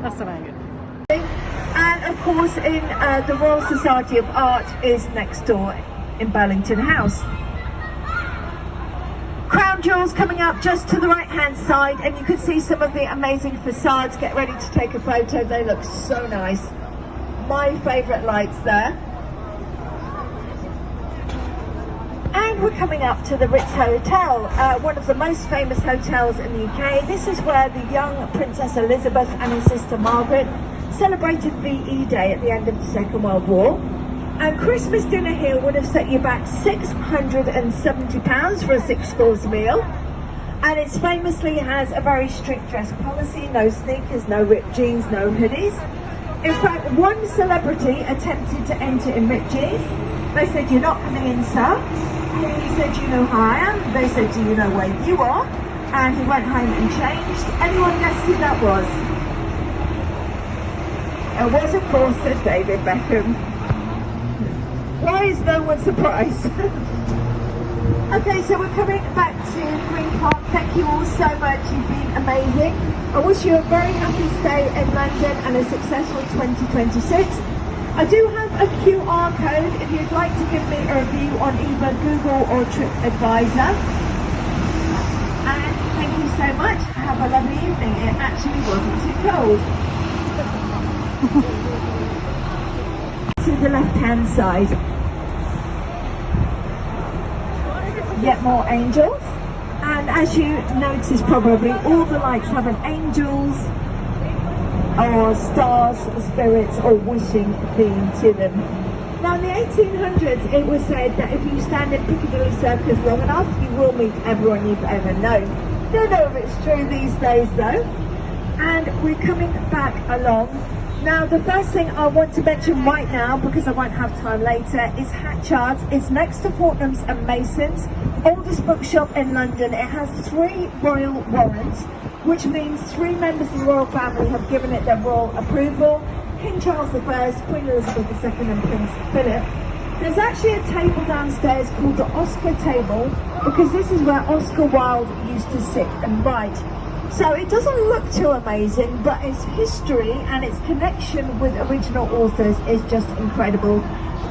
And of course in the Royal Society of Art is next door in Burlington House. Crown Jewels coming up just to the right hand side, and you can see some of the amazing facades. Get ready to take a photo, they look so nice. My favourite lights there. And we're coming up to the Ritz Hotel, one of the most famous hotels in the UK. This is where the young Princess Elizabeth and his sister Margaret celebrated VE Day at the end of the Second World War. And Christmas dinner here would have set you back £670 for a 6-course meal. And it famously has a very strict dress policy, no sneakers, no ripped jeans, no hoodies. In fact, one celebrity attempted to enter in ripped jeans. They said, "You're not coming in, sir." He said, "You know who I am?" They said, "Do you know where you are?" And he went home and changed. Anyone guess who that was? It was, of course, Sir David Beckham. Why is no one surprised? Okay, so we're coming back to Green Park. Thank you all so much. You've been amazing. I wish you a very happy stay in London and a successful 2026. I do have a QR code if you'd like to give me a review on either Google or TripAdvisor. And thank you so much. Have a lovely evening. It actually wasn't too cold. To the left-hand side. Yet more angels. And as you notice probably, all the lights have an angels or stars, spirits or wishing theme to them. Now in the 1800s it was said that if you stand in Piccadilly Circus long enough you will meet everyone you've ever known. Don't know if it's true these days though. And we're coming back along. Now the first thing I want to mention right now, because I won't have time later, is Hatchards. It's next to Fortnum's and Mason's, oldest bookshop in London. It has 3 royal warrants, which means 3 members of the royal family have given it their royal approval. King Charles I, Queen Elizabeth II and Prince Philip. There's actually a table downstairs called the Oscar table, because this is where Oscar Wilde used to sit and write. So it doesn't look too amazing, but its history and its connection with original authors is just incredible.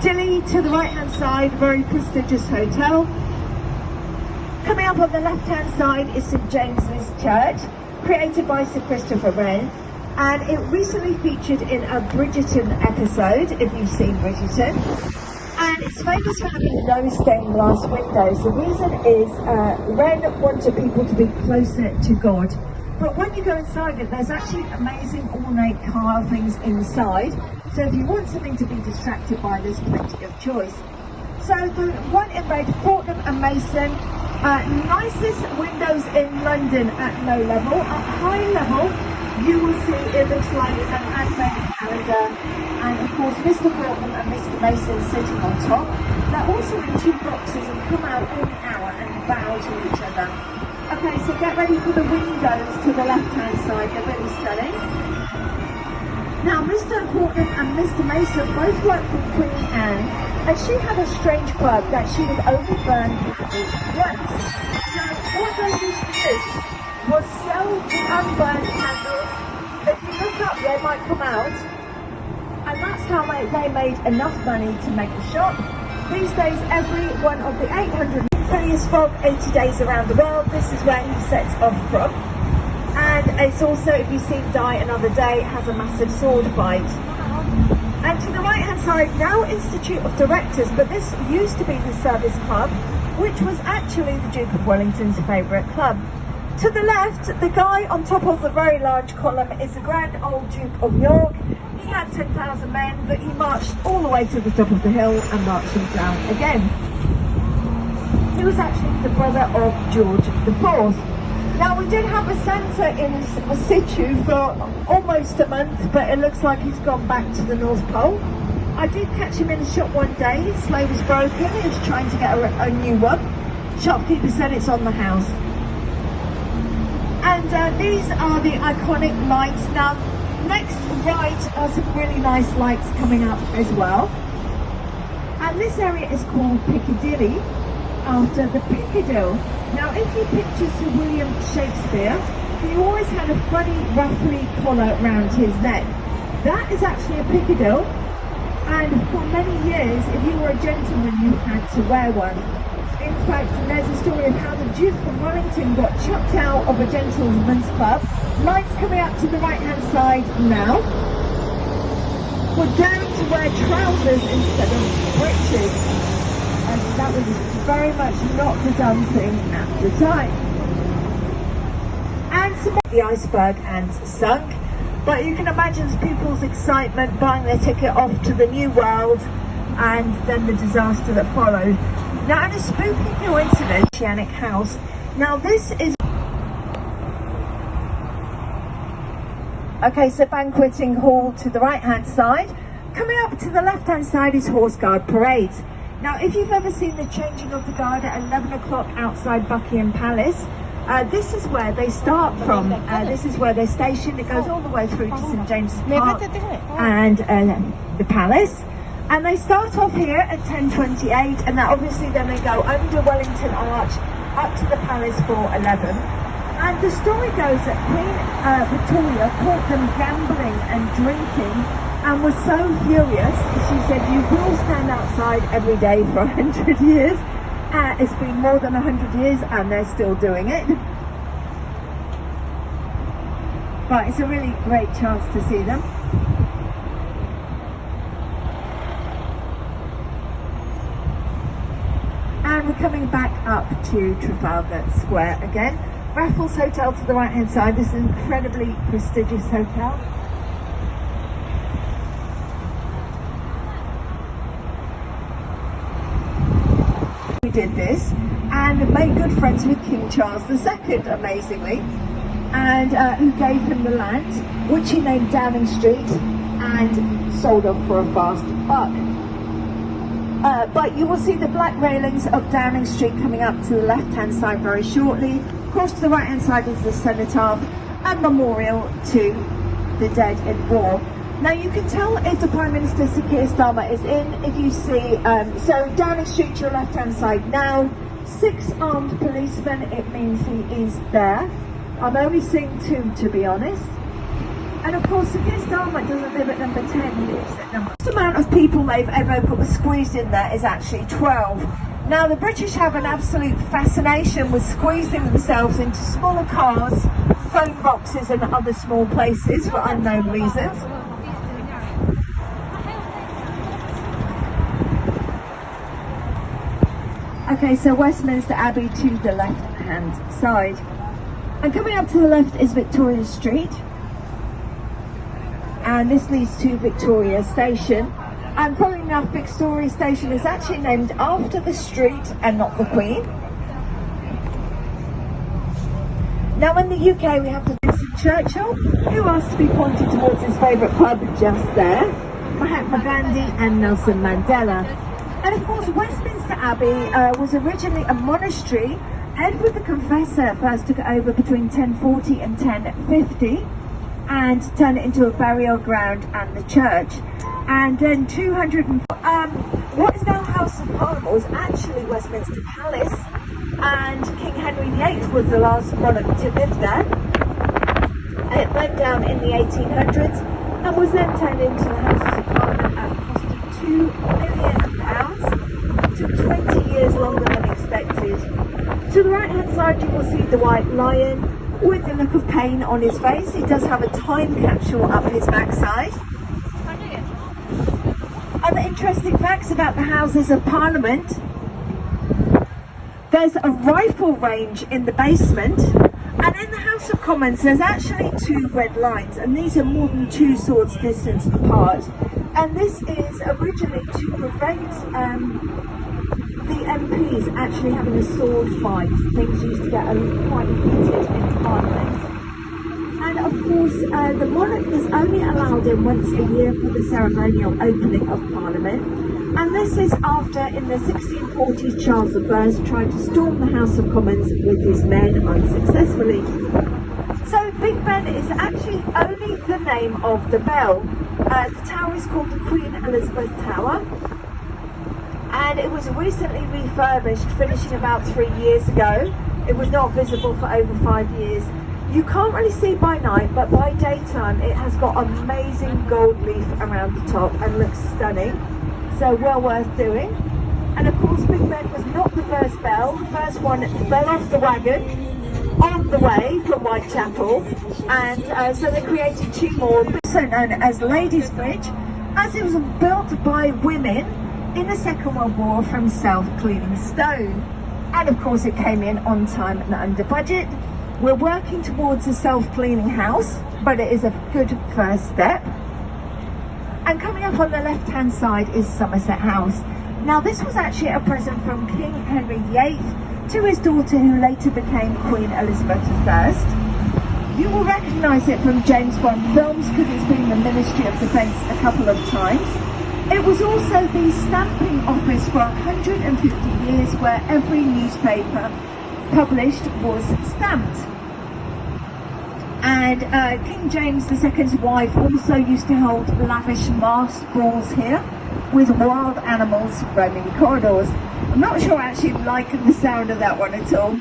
Dilly to the right hand side, very prestigious hotel. Coming up on the left hand side is St James's Church, created by Sir Christopher Wren, and it recently featured in a Bridgerton episode, if you've seen Bridgerton. And it's famous for having no stained glass windows. The reason is Wren wanted people to be closer to God. But when you go inside it, there's actually amazing ornate carvings inside. So if you want something to be distracted by, there's plenty of choice. So the one in red, Fortnum and Mason, nicest windows in London at low level. At high level, you will see it looks like an advent calendar, and of course Mr. Fortnum and Mr. Mason sitting on top. They're also in 2 boxes and come out every hour and bow to each other. Okay, so get ready for the windows to the left hand side, they're really stunning. Now Mr. Fortnum and Mr. Mason both worked with Queen Anne, and she had a strange quirk that she would only burn people's lamps. So what they used to do was sell the unburned candles. If you look up, they might come out, and that's how they made enough money to make a shop. These days, every one of the 800 Phileas Fogg 80 days around the world, this is where he sets off from. And it's also, if you've seen Die Another Day, it has a massive sword fight. And to the right hand side, now Institute of Directors, but this used to be the Service Club, which was actually the Duke of Wellington's favourite club. To the left, the guy on top of the very large column is the Grand Old Duke of York. He had 10,000 men, but he marched all the way to the top of the hill and marched them down again. He was actually the brother of George IV. Now we did have a Santa in situ for almost a month, but it looks like he's gone back to the North Pole. I did catch him in a shop one day, his sleigh was broken, he was trying to get a new one. Shopkeeper said it's on the house. And these are the iconic lights. Now next right are some really nice lights coming up as well. And this area is called Piccadilly, after the Piccadilly. Now if you picture Sir William Shakespeare, he always had a funny, ruffly collar around his neck. That is actually a pickadille, and for many years, if you were a gentleman, you had to wear one. In fact, there's a story of how the Duke of Wellington got chucked out of a gentleman's club. Lights coming up to the right-hand side now. For daring to wear trousers instead of breeches. And that was very much not the done thing at the time. And some the iceberg and sunk. But you can imagine people's excitement buying their ticket off to the new world and then the disaster that followed. Now, in a spooky coincidence, Oceanic House. Now, this is... Okay, so banqueting hall to the right-hand side. Coming up to the left-hand side is Horse Guard Parade. Now, if you've ever seen the changing of the guard at 11 o'clock outside Buckingham Palace, this is where they start from. This is where they're stationed. It goes all the way through to St James's Park and the Palace. And they start off here at 10:28, and that obviously then they go under Wellington Arch up to the Palace for 11. And the story goes that Queen Victoria caught them gambling and drinking and was so furious, she said, "You will stand outside every day for 100 years. It's been more than 100 years and they're still doing it." But it's a really great chance to see them. And we're coming back up to Trafalgar Square again. Raffles Hotel to the right hand side. This is an incredibly prestigious hotel. We did this and made good friends with King Charles II, amazingly, and who gave him the land, which he named Downing Street and sold off for a fast buck. But you will see the black railings of Downing Street coming up to the left-hand side very shortly. Across to the right-hand side is the cenotaph and memorial to the dead in war. Now you can tell if the Prime Minister Sir Keir Starmer is in if you see, so Downing Street to your left-hand side now, 6 armed policemen, it means he is there. I'm only seeing 2 to be honest. And of course, Sir Keir Starmer doesn't live at number 10, he lives at number... The amount of people they've ever squeezed in there is actually 12. Now, the British have an absolute fascination with squeezing themselves into smaller cars, phone boxes and other small places for unknown reasons. Okay, so Westminster Abbey to the left-hand side. And coming up to the left is Victoria Street. And this leads to Victoria Station. And funnily enough, Victoria Station is actually named after the street and not the Queen. Now in the UK we have the Winston Churchill, who asked to be pointed towards his favourite pub just there, Mahatma Gandhi and Nelson Mandela. And of course Westminster Abbey was originally a monastery. Edward the Confessor first took it over between 1040 and 1050. And turn it into a burial ground and the church. And then what is now House of Parliament was actually Westminster Palace, and King Henry VIII was the last monarch to live there. It went down in the 1800s and was then turned into the House of Parliament at a cost of £2 million. It took 20 years longer than expected. To the right hand side you will see the White Lion with the look of pain on his face. He does have a time capsule up his backside. Other interesting facts about the Houses of Parliament. There's a rifle range in the basement, and in the House of Commons there's actually 2 red lines, and these are more than 2 swords distance apart. And this is originally to prevent the MPs actually having a sword fight. Things used to get quite heated in Parliament. And of course, the monarch is only allowed in once a year for the ceremonial opening of Parliament. And this is after, in the 1640s, Charles I tried to storm the House of Commons with his men unsuccessfully. So Big Ben is actually only the name of the bell. The tower is called the Queen Elizabeth Tower. And it was recently refurbished, finishing about 3 years ago. It was not visible for over 5 years. You can't really see by night, but by daytime it has got amazing gold leaf around the top and looks stunning. So well worth doing. And of course Big Ben was not the first bell. The first one fell off the wagon on the way from Whitechapel, and so they created two more, also known as Ladies Bridge, as it was built by women in the Second World War from self-cleaning stone. And of course it came in on time and under budget. We're working towards a self-cleaning house, but it is a good first step. And coming up on the left-hand side is Somerset House. Now this was actually a present from King Henry VIII to his daughter, who later became Queen Elizabeth I. You will recognise it from James Bond films because it's been the Ministry of Defence a couple of times. It was also the stamping office for 150 years, where every newspaper published was stamped. And King James II's wife also used to hold lavish masked balls here with wild animals roaming the corridors. I'm not sure I actually like the sound of that one at all.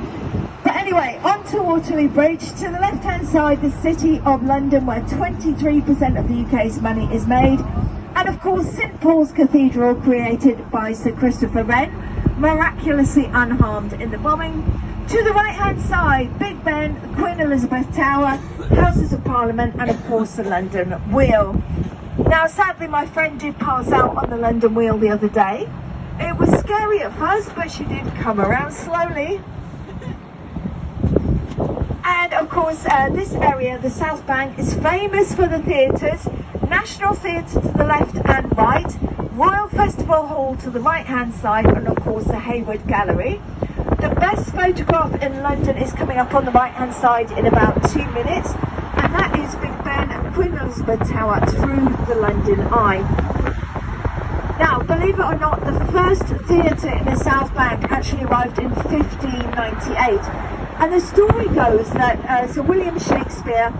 But anyway, on to Waterloo Bridge. To the left hand side, the City of London, where 23% of the UK's money is made. And of course St Paul's Cathedral, created by Sir Christopher Wren, miraculously unharmed in the bombing. To the right hand side, Big Ben, Queen Elizabeth Tower, Houses of Parliament, and of course the London Wheel. Now sadly my friend did pass out on the London Wheel the other day. It was scary at first, but she did come around slowly. And of course this area, the South Bank, is famous for the theatres. National Theatre to the left and right, Royal Festival Hall to the right hand side, and of course the Hayward Gallery. The best photograph in London is coming up on the right hand side in about 2 minutes, and that is Big Ben and Queen Elizabeth Tower through the London Eye. Now, believe it or not, the first theatre in the South Bank actually arrived in 1598. And the story goes that Sir William Shakespeare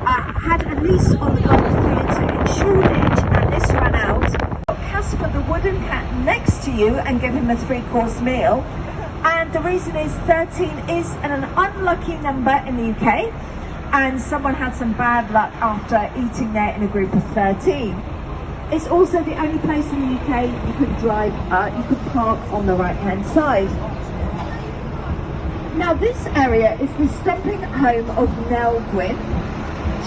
had a lease on the Globe Theatre in Shoreditch, and this ran out. Casper the Wooden Cat next to you and give him a 3-course meal. And the reason is 13 is an unlucky number in the UK, and someone had some bad luck after eating there in a group of 13. It's also the only place in the UK you could drive, you could park on the right hand side. Now this area is the stomping home of Nell Gwyn.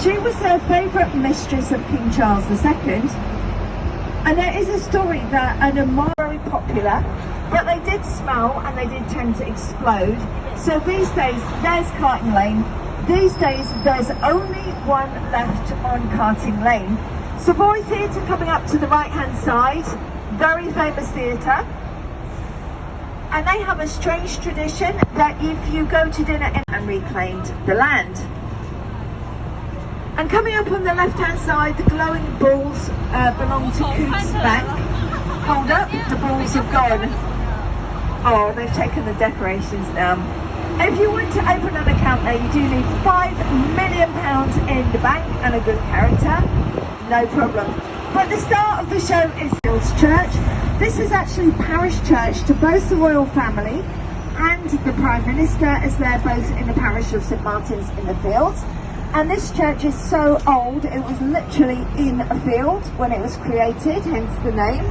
She was the favourite mistress of King Charles II, and there is a story that an are very popular, but they did smell and they did tend to explode. So these days there's Carting Lane. These days there's only one left on Carting Lane. Savoy Theatre coming up to the right hand side, very famous theatre. And they have a strange tradition that if you go to dinner and reclaimed the land. And coming up on the left hand side, the glowing balls belong to Coutts Bank. Hold up, the balls have gone. Oh, they've taken the decorations down. If you want to open an account there, you do need £5 million in the bank and a good character. No problem. But the star of the show is Fields Church. This is actually parish church to both the royal family and the Prime Minister, as they're both in the parish of St Martin's in the Fields. And this church is so old, it was literally in a field when it was created, hence the name.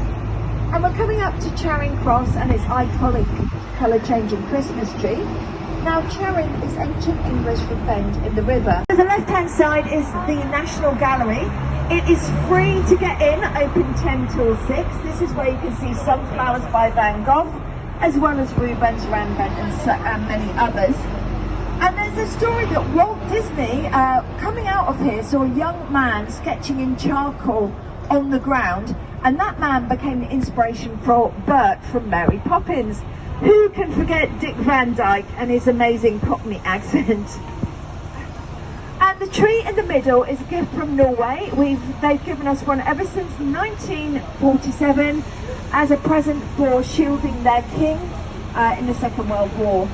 And we're coming up to Charing Cross and its iconic colour-changing Christmas tree. Now Charing is ancient English for bend in the river. To the left-hand side is the National Gallery. It is free to get in, open 10 till 6. This is where you can see Sunflowers by Van Gogh, as well as Rubens, Rembrandt and many others. And there's a story that Walt Disney, coming out of here, saw a young man sketching in charcoal on the ground, and that man became the inspiration for Bert from Mary Poppins. Who can forget Dick Van Dyke and his amazing Cockney accent? And the tree in the middle is a gift from Norway. They've given us one ever since 1947 as a present for shielding their king in the Second World War.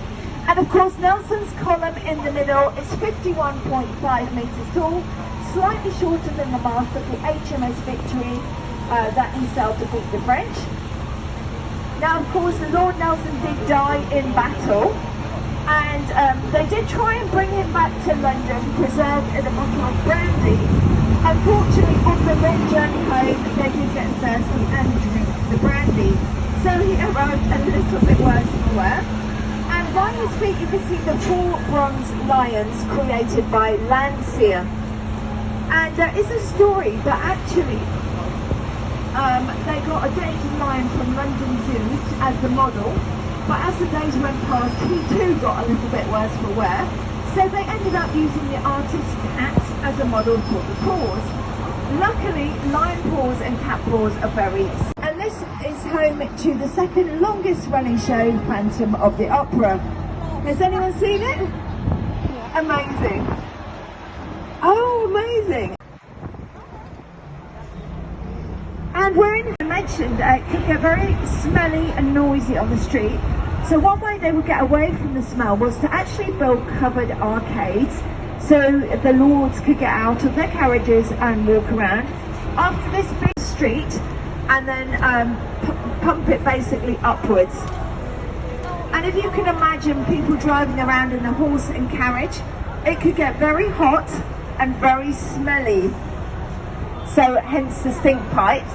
And of course Nelson's column in the middle is 51.5 metres tall, slightly shorter than the mast of the HMS Victory that he sailed to beat the French. Now of course Lord Nelson did die in battle, And they did try and bring him back to London, preserved in a bottle of brandy. Unfortunately, on the long journey home, they did get thirsty and drink the brandy. So he arrived a little bit worse for wear. And by his feet, you can see the 4 bronze lions created by Landseer. And there is a story that actually they got a David lion from London Zoo as the model. But as the days went past, he too got a little bit worse for wear. So they ended up using the artist's cat as a model for the paws. Luckily, lion paws and cat paws are very... And this is home to the second longest running show, Phantom of the Opera. Has anyone seen it? Amazing. Oh, amazing. And we're in, I mentioned, it can get very smelly and noisy on the street. So one way they would get away from the smell was to actually build covered arcades so the lords could get out of their carriages and walk around after this big street and then pump it basically upwards. And if you can imagine people driving around in a horse and carriage, it could get very hot and very smelly. So hence the stink pipes.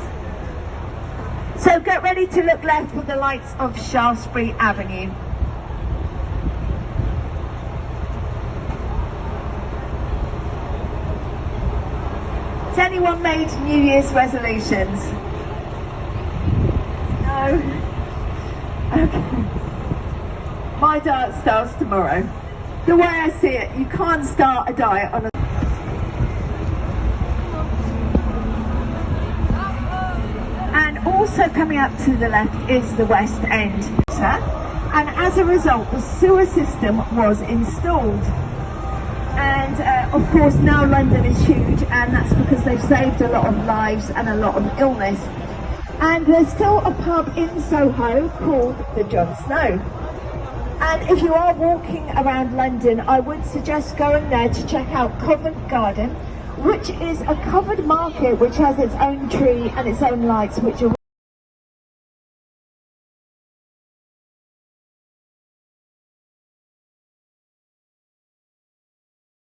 So get ready to look left for the lights of Shaftesbury Avenue. Has anyone made New Year's resolutions? No? Okay. My diet starts tomorrow. The way I see it, you can't start a diet on a... And also coming up to the left is the West End. And as a result, the sewer system was installed. And of course now London is huge, and that's because they've saved a lot of lives and a lot of illness. And there's still a pub in Soho called the John Snow. And if you are walking around London, I would suggest going there to check out Covent Garden, which is a covered market which has its own tree and its own lights, which are